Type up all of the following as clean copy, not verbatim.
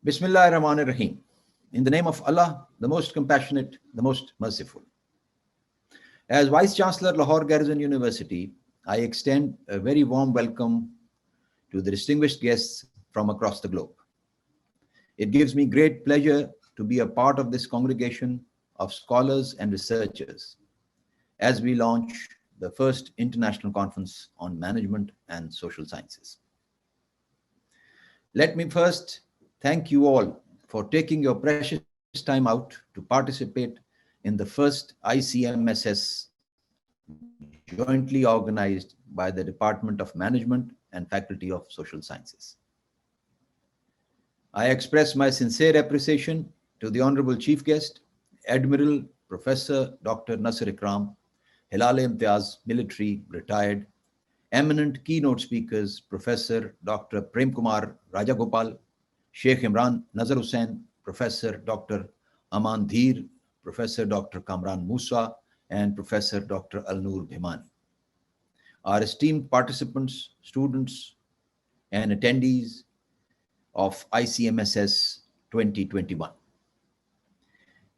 Bismillah ar-Rahman ar-Rahim. In the name of Allah, the most compassionate, the most merciful. As Vice Chancellor, Lahore Garrison University, I extend a very warm welcome to the distinguished guests from across the globe. It gives me great pleasure to be a part of this congregation of scholars and researchers as we launch the first international conference on management and social sciences. Let me first thank you all for taking your precious time out to participate in the first ICMSS jointly organized by the Department of Management and Faculty of Social Sciences. I express my sincere appreciation to the Honorable Chief Guest, Admiral Professor Dr. Nasir Ikram, Hilal-e-Imtiaz, military, retired, eminent keynote speakers, Professor Dr. Prem Kumar Rajagopal, Sheikh Imran Nazar Hussain, Professor Dr. Aman Dheer, Professor Dr. Kamran Musa, and Professor Dr. Al-Noor Bhimani. Our esteemed participants, students, and attendees of ICMSS 2021.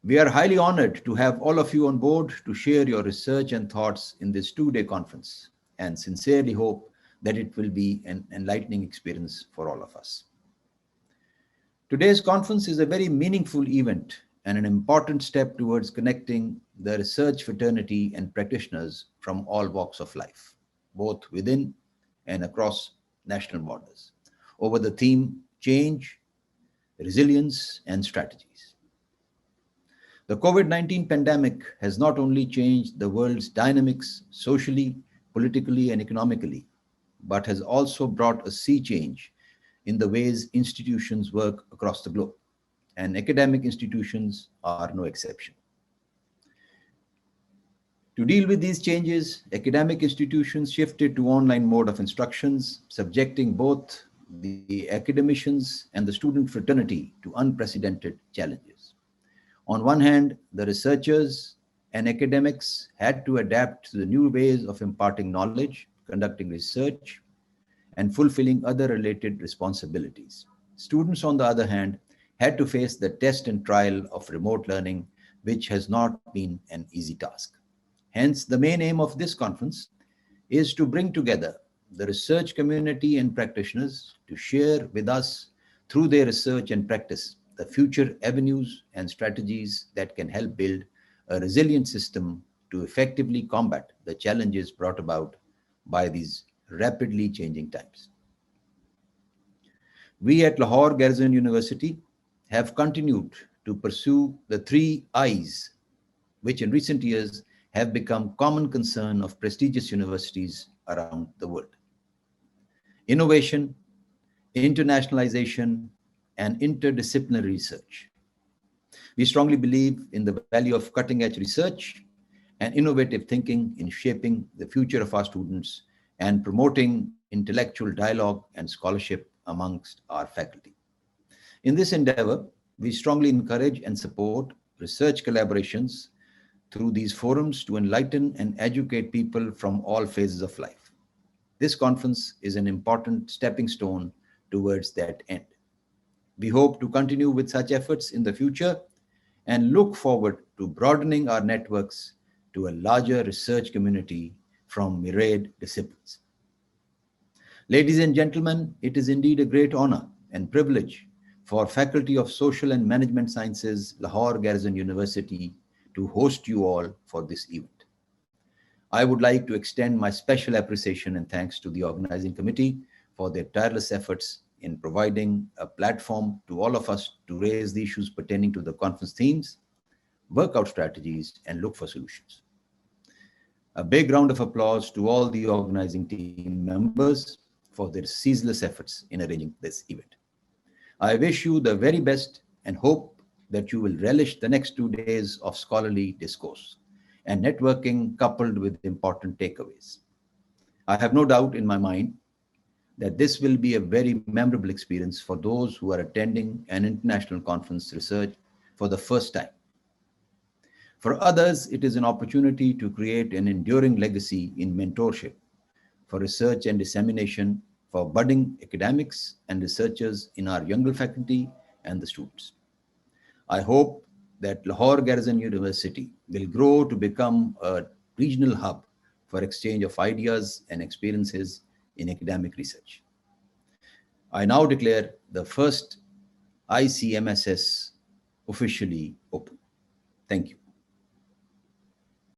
We are highly honored to have all of you on board to share your research and thoughts in this two-day conference, and sincerely hope that it will be an enlightening experience for all of us. Today's conference is a very meaningful event and an important step towards connecting the research fraternity and practitioners from all walks of life, both within and across national borders, over the theme Change, Resilience, and Strategies. The COVID-19 pandemic has not only changed the world's dynamics socially, politically, and economically, but has also brought a sea change in the ways institutions work across the globe, and academic institutions are no exception. To deal with these changes, academic institutions shifted to online mode of instructions, subjecting both the academicians and the student fraternity to unprecedented challenges. On one hand, the researchers and academics had to adapt to the new ways of imparting knowledge, conducting research, and fulfilling other related responsibilities. Students, on the other hand, had to face the test and trial of remote learning, which has not been an easy task. Hence, the main aim of this conference is to bring together the research community and practitioners to share with us through their research and practice the future avenues and strategies that can help build a resilient system to effectively combat the challenges brought about by these rapidly changing times. We at Lahore Garrison University have continued to pursue the 3 I's, which in recent years have become common concern of prestigious universities around the world: innovation, internationalization, and interdisciplinary research. We strongly believe in the value of cutting-edge research and innovative thinking in shaping the future of our students and promoting intellectual dialogue and scholarship amongst our faculty. In this endeavor, we strongly encourage and support research collaborations through these forums to enlighten and educate people from all phases of life. This conference is an important stepping stone towards that end. We hope to continue with such efforts in the future and look forward to broadening our networks to a larger research community from myriad disciplines. Ladies and gentlemen, it is indeed a great honor and privilege for Faculty of Social and Management Sciences, Lahore Garrison University, to host you all for this event. I would like to extend my special appreciation and thanks to the organizing committee for their tireless efforts in providing a platform to all of us to raise the issues pertaining to the conference themes, work out strategies, and look for solutions. A big round of applause to all the organizing team members for their ceaseless efforts in arranging this event. I wish you the very best and hope that you will relish the next 2 days of scholarly discourse and networking coupled with important takeaways. I have no doubt in my mind that this will be a very memorable experience for those who are attending an international conference research for the first time. For others, it is an opportunity to create an enduring legacy in mentorship for research and dissemination for budding academics and researchers in our younger faculty and the students. I hope that Lahore Garrison University will grow to become a regional hub for exchange of ideas and experiences in academic research. I now declare the first ICMSS officially open. Thank you.